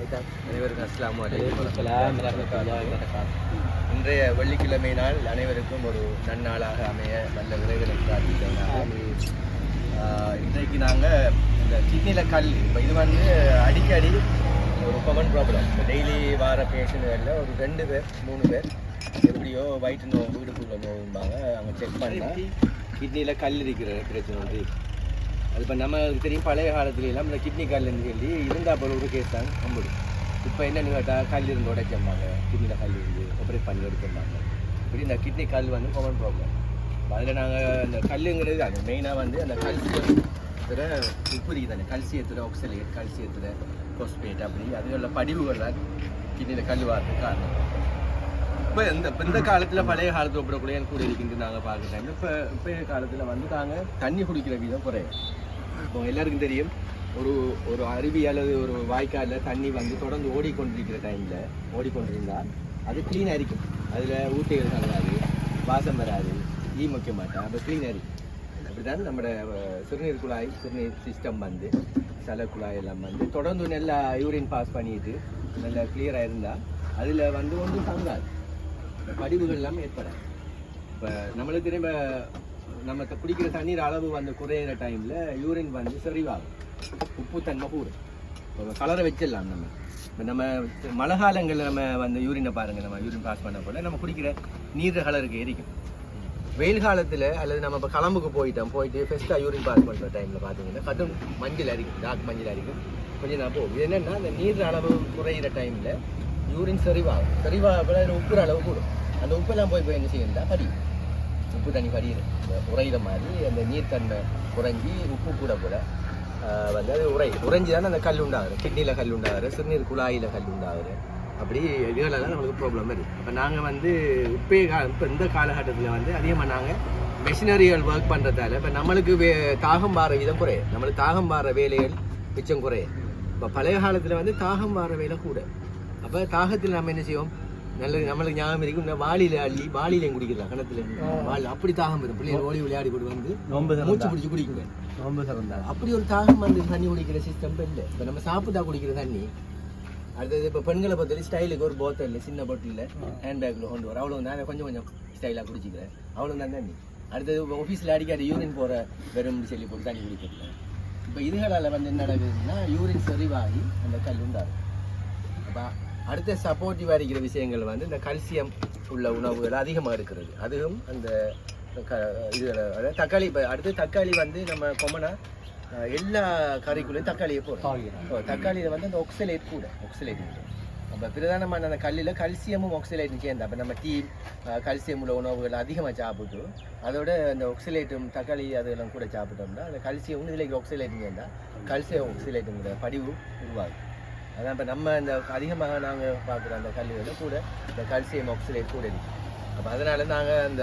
அனைவருக்கும் அஸ்ஸலாமு அலைக்கும். இன்றைய வெள்ளிக்கிழமை நாள் அனைவருக்கும் ஒரு நன்னாளாக அமைய நல்ல விரைவில் பிரார்த்திக்கிறோம். இன்றைக்கு நாங்கள் இந்த கிட்னியில் கல் இப்போ இது வந்து அடிக்கடி ஒரு காமன் ப்ராப்ளம். இப்போ டெய்லி வார பேஷண்ட்களில் ஒரு 2 பேர் 3 பேர் எப்படியோ வயிற்று நோவு வீடுக்குள்ள நோவும்பாங்க. அங்கே செக் பண்ணால் கிட்னியில் கல் இருக்கிற பிரச்சனை வந்து அது இப்போ நமக்கு தெரியும். பழைய காலத்துலலாம் இந்த கிட்னி கல்லுன்னு சொல்லி இருந்தால் போல ஒரு கேஸ் தான் நம்புது. இப்போ என்னென்னு கேட்டால் கல் இருந்து உடைச்சம்பாங்க, கிட்னியில் கல் இருந்து ஆப்ரேட் பண்ணி எடுத்துருந்தாங்க. இப்படி இந்த கிட்னி கல் வந்து காமன் ப்ராப்ளம். அதில் நாங்கள் இந்த கல்லுங்கிறது அது மெயினாக வந்து அந்த கல்சியத்தில் உப்பு தானே, கல்சியத்தில் ஆக்சலேட், கல்சியத்தில் பாஸ்பேட் அப்படி அதுகளில் படிவுகள் தான் கிட்னியில் கல் வரதுக்கு காரணம். இப்போ இந்த காலத்தில் பழைய காலத்தில் ஒப்பிடக்கூடிய கூட இருக்கின்ற நாங்கள் பார்க்குற டைமில் இப்போ காலத்தில் வந்து நாங்கள் தண்ணி குடிக்கிற வீதம் குறையும். இப்போ எல்லாருக்கும் தெரியும், ஒரு அருவி அல்லது ஒரு வாய்க்காலில் தண்ணி வந்து தொடர்ந்து ஓடிக்கொண்டிருக்கிற டைமில் ஓடிக்கொண்டிருந்தால் அது க்ளீனாக இருக்கும். அதில் ஊட்டைகள் தங்காது, வாசம் வராது, ஈ முக்க மாட்டேன், அப்போ க்ளீனாக இருக்கும். அப்படி தான் நம்மளோட சிறுநீர் குழாய், சிறுநீர் சிஸ்டம் வந்து சல குழாய் எல்லாம் வந்து தொடர்ந்து நல்லா யூரின் பாஸ் பண்ணிட்டு நல்லா கிளியராக இருந்தால் அதில் வந்து ஒன்றும் தங்காது, படிவுகள் எல்லாமே ஏற்படாது. இப்போ நம்மளுக்கு திரும்ப நம்ம குடிக்கிற தண்ணீர் அளவு வந்து குறையிற டைமில் யூரின் வந்து செறிவாகும், உப்பு தன்மை கூடும். இப்போ கலரை வச்சிடலாம். நம்ம மழை காலங்களில் நம்ம வந்து யூரினை பாருங்கள், நம்ம யூரின் பாஸ் பண்ண போல நம்ம குடிக்கிற நீர் கலருக்கு எரிக்கும். வெயில் காலத்தில் அல்லது நம்ம இப்போ கிளம்புக்கு போயிட்டு ஃபஸ்ட்டாக யூரின் பாஸ் பண்ணுற டைமில் பார்த்தீங்கன்னா கடும் மஞ்சள் அரிக்கும், டார்க் மஞ்சள் அரிக்கும். கொஞ்சம் நான் போகும். இது என்னென்னா அந்த நீர் அளவு குறையிற டைமில் யூரின் செறிவாக உப்புற அளவு கூடும். அந்த உப்பெல்லாம் போய் என்ன செய்யணும்னா படியும், உப்பு தண்ணி படியுது. இந்த உறையிற மாதிரி அந்த நீர்த்தன்மை குறைஞ்சி உப்பு கூட வந்து அது உறைஞ்சி தானே அந்த கல் உண்டாகுது. கிட்னியில் கல் உண்டாகுது, சிறுநீர் குழாயில் கல் உண்டாகுது. அப்படி இதுகளெல்லாம் நம்மளுக்கு ப்ராப்ளம் இருக்குது. இப்போ நாங்கள் வந்து இப்போ இந்த காலகட்டத்தில் வந்து அதிகமாக நாங்கள் மெஷினரிகள் ஒர்க் பண்ணுறதால இப்போ நம்மளுக்கு தாகம் பாற விதம் குறையும், நம்மளுக்கு தாகம் பாற வேலைகள் மிச்சம் குறையும். இப்போ பழைய காலத்தில் வந்து தாகம் பாற வேலை கூட. அப்போ தாகத்தில் நம்ம என்ன செய்வோம், நல்லது நம்மளுக்கு ஞாபகம் இருக்கும், இந்த வாளிலையும் குடிக்கலாம் கணத்துல வாள். அப்படி தாகம் வரும், பிள்ளைகள் ஓடி விளையாடி கொண்டு வந்து மூச்சு பிடிச்சி குடிக்குங்க. அப்படி ஒரு தாகம் வந்து தண்ணி குடிக்கிற சிஸ்டம் இல்லை. இப்போ நம்ம சாப்பிட்டா குடிக்கிற தண்ணி அடுத்தது இப்போ பெண்களை பொறுத்தவரை ஸ்டைலுக்கு ஒரு போத்தல் சின்ன பாட்டிலில் ஹேண்ட்பேக்கில் கொண்டு வர, அவ்வளோ நான் கொஞ்சம் ஸ்டைலாக குடிச்சிக்கிறேன், அவ்வளோ தான் தண்ணி. அடுத்தது ஆஃபீஸில் அடிக்காது யூரின் போகிற வெறும் சொல்லி போட்டு தண்ணி குடிக்கிறேன். இப்போ இதுகளால் வந்து என்ன நடக்குதுன்னா யூரின் செறிவாகி அந்த கல் உண்டாகும். அப்போ அடுத்த சப்போர்ட்டிவாக இருக்கிற விஷயங்கள் வந்து இந்த கல்சியம் உள்ள உணவுகள் அதிகமாக இருக்கிறது. அதுவும் அந்த அதாவது தக்காளி. இப்போ அடுத்து தக்காளி வந்து நம்ம கொமனாக எல்லா கறிக்குள்ளேயும் தக்காளியை போடுறோம். தக்காளியில் வந்து அந்த ஒக்சலேட் கூட அப்போ பிரதானமான அந்த கல்லில் கல்சியமும் ஒக்சலேட்டும் சேர்ந்து அப்போ நம்ம டீ கல்சியம் உள்ள உணவுகள் அதிகமாக சாப்பிட்டு அதோட அந்த ஒக்சலேட்டும் தக்காளி அதெல்லாம் கூட சாப்பிட்டோம்னா அந்த கல்சியம் இதில் ஒக்சலேட்டும் சேர்ந்தால் கல்சியம் ஒக்சலேட்டுங்கிற படிவு உருவாகும். அதான் இப்போ நம்ம இந்த அதிகமாக நாங்கள் பார்க்குற அந்த கல்லுகளில் கூட இந்த கல்சியம் ஆக்சலேட் கூட இருக்குது. அப்போ அதனால நாங்கள் அந்த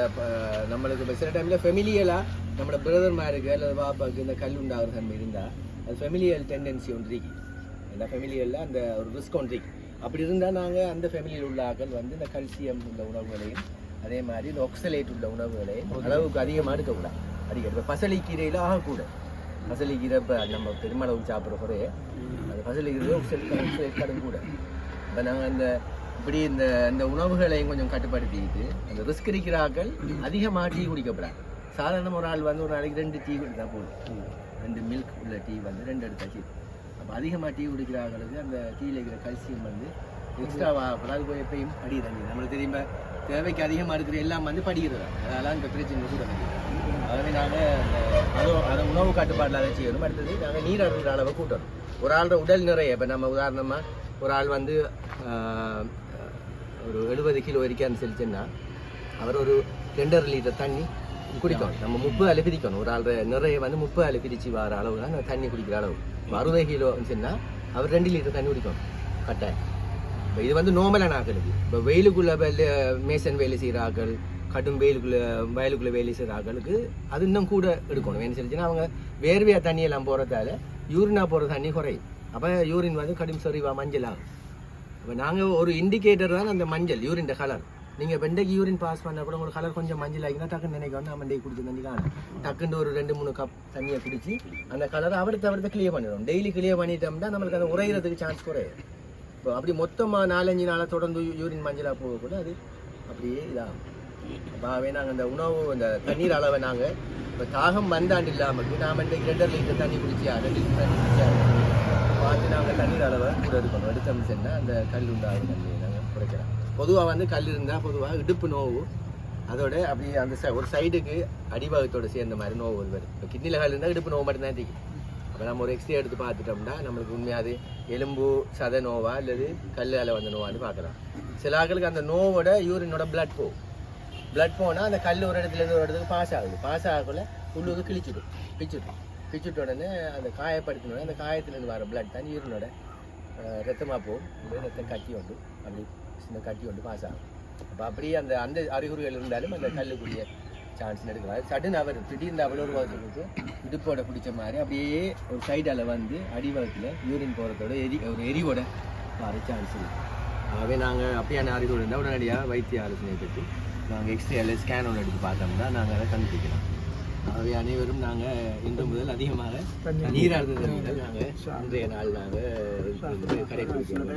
நம்மளுக்கு இப்போ சில டைமில் ஃபெமிலியலாக நம்மளோட பிரதர்மாருக்கு அல்லது பாப்பாவுக்கு இந்த கல் உண்டாகிற தன்மை இருந்தால் அது ஃபெமிலியல் டெண்டன்சி ஒன்று இருக்கு. அந்த ஃபெமிலியலில் அந்த ஒரு ரிஸ்க் ஒன்று இருக்கு. அப்படி இருந்தால் நாங்கள் அந்த ஃபெமிலியில் உள்ள ஆக்கள் வந்து இந்த கல்சியம் உள்ள உணவுகளையும் அதே மாதிரி இந்த ஆக்சலேட் உள்ள உணவுகளையும் அளவுக்கு அதிகமாக எடுக்கக்கூடாது. அதிகம் இப்போ பசலிக்கீரையில் ஆகக்கூட பசலிக்கீரை இப்போ நம்ம பெருமளவு சாப்பிட்ற குறைய அந்த பசலிக்கீரை ஆக்சலேட் கடும் கூட. இப்போ நாங்கள் அந்த இப்படி இந்த உணவுகளையும் கொஞ்சம் கட்டுப்படுத்திக்கிட்டு அந்த ரிஸ்க் இருக்கிற ஆக்கள் அதிகமாக டீ குடிக்கப்படாது. சாதாரண ஒரு ஆள் வந்து ஒரு நாளைக்கு 2 டீ குடித்தா போதும். 2 மில்க் உள்ள டீ வந்து 2 எடுத்தாச்சு. அப்போ அதிகமாக டீ குடிக்கிற ஆக்களுக்கு அந்த டீயில் இருக்கிற கல்சியம் வந்து எக்ஸ்ட்ராவாக அது போய் எப்பயும் படிக்கிறாங்க. நம்மளுக்கு தெரியுமா தேவைக்கு அதிகமாக இருக்கிற எல்லாம் வந்து படிக்கிறது. அதெல்லாம் இந்த பிரச்சனை கூட ஆகவே நாங்கள் அதை உணவு கட்டுப்பாட்டில் அதை செய்யணும். அடுத்தது நாங்கள் நீர் அருந்துற அளவை கூட்டணும். ஒரு ஆளோட உடல் நிறைய இப்போ நம்ம உதாரணமாக ஒரு ஆள் வந்து ஒரு 70 கிலோ வரைக்கும் செலுத்தினா அவர் ஒரு 2.5 லிட்டர் தண்ணி குடிக்கணும். நம்ம 30 பிரிக்கணும். ஒரு ஆள் நிறைய வந்து 30 பிரித்து வர அளவு தான் தண்ணி குடிக்கிற அளவு. 60 கிலோ சொன்னால் அவர் 2 லிட்டர் தண்ணி குடிக்கணும் கட்டாயம். இப்போ இது வந்து நார்மலான ஆக்களுக்கு. இப்போ வெயிலுக்குள்ளே மேசன் வேலை செய்கிற ஆக்கள், கடும் வயலுக்குள்ளே வேலை செய்கிற ஆக்களுக்கு அது இன்னும் கூட எடுக்கணும். என்ன சொல்லிச்சுன்னா அவங்க வேர்வையாக தண்ணியெல்லாம் போகிறதால யூரினாக போகிற தண்ணி குறையும். அப்போ யூரின் வந்து கடும் சரிவா மஞ்சள் ஆகும். இப்போ நாங்கள் ஒரு இண்டிகேட்டர் தான் அந்த மஞ்சள் யூரின் கலர். நீங்கள் வெண்டைக்கு யூரின் பாஸ் பண்ண கூட உங்களுக்கு கலர் கொஞ்சம் மஞ்சள் ஆகினா டக்குன்னு நினைக்க நம்ம டெய்லி குடிச்சு தண்ணி காணும். டக்குன்னு ஒரு 2-3 கப் தண்ணியை குடிச்சு அந்த கலரை அவடுத்த கிளியர் பண்ணிடும். டெய்லி கிளியர் பண்ணிட்டோம்னா நம்மளுக்கு அதை உரைகிறதுக்கு சான்ஸ் குறையும். இப்போ அப்படி மொத்தமாக 4-5 நாளாக தொடர்ந்து யூரின் மஞ்சளாக போகக்கூட அது அப்படியே இதாகும். அப்போவே நாங்கள் அந்த உணவு அந்த தண்ணீர் அளவை நாங்கள் இப்போ தாகம் வந்தாண்டு இல்லாமல் நாம் இந்த 2 லிட்டர் தண்ணி குடிச்சியா 2 லிட்டர் தண்ணி குடிச்சியா பார்த்து நாங்கள் தண்ணீர் அளவை கூட எடுக்கணும். எடுத்தோம்னு சொன்னால் அந்த கல் உண்டாகும் தண்ணியை நாங்கள் குறைக்கலாம். பொதுவாக வந்து கல் இருந்தால் பொதுவாக இடுப்பு நோவு அதோட அப்படி அந்த ஒரு சைடுக்கு அடிபாகத்தோடு சேர்ந்த மாதிரி நோவு வரும். இப்போ கிட்னியில் கல் இருந்தால் இடுப்பு நோவு மட்டும்தான் தெரியும். அப்போ நம்ம ஒரு எக்ஸ்ரே எடுத்து பார்த்துட்டோம்னா நம்மளுக்கு உண்மையாது எலும்பு சத நோவா அல்லது கல்லால் வந்த நோவான்னு பார்க்கலாம். சில ஆட்களுக்கு அந்த நோவோட யூரினோட பிளட் போகும். பிளட் போனால் அந்த கல் ஒரு இடத்துலேருந்து ஒரு இடத்துக்கு பாஸ் ஆகுது. பாஸ் ஆகக்குள்ள உள்ளுக்கு பிச்சுட்டு உடனே அந்த காயப்படுத்தினோட அந்த காயத்துலேருந்து வர பிளட் தான் யூரினோட ரத்தமாக போகும். ரத்தம் கட்டி உண்டு அப்படி சின்ன கட்டி உண்டு பாஸ் ஆகும். அப்போ அப்படியே அந்த அந்த அறிகுறிகள் இருந்தாலும் அந்த கல்லுக்குரிய சான்ஸ் எடுக்கலாம். சடன் அவர் திடீர்னு அவ்வளோ ஒரு வகுப்புக்கு இடுப்போட பிடிச்ச மாதிரி அப்படியே ஒரு சைடால் வந்து அடிவகத்தில் யூரின் போகிறதோட ஒரு எரிவோட வர சான்ஸ் இருக்குது. ஆகவே நாங்கள் அப்படியான அறிகுறி இருந்தால் உடனடியாக வைத்திய ஆலோசனை பெற்று நாங்கள் எக்ஸ்ரே ஸ்கேன் ஒன்று எடுத்து பார்த்தோம்னா நாங்கள் அதை கண்டுபிடிக்கலாம். ஆகவே அனைவரும் நாங்கள் இன்று முதல் அதிகமாக நீராடுதல் நாங்கள் இன்றைய நாள் நாங்கள் கடைபிடிக்கிறோம்.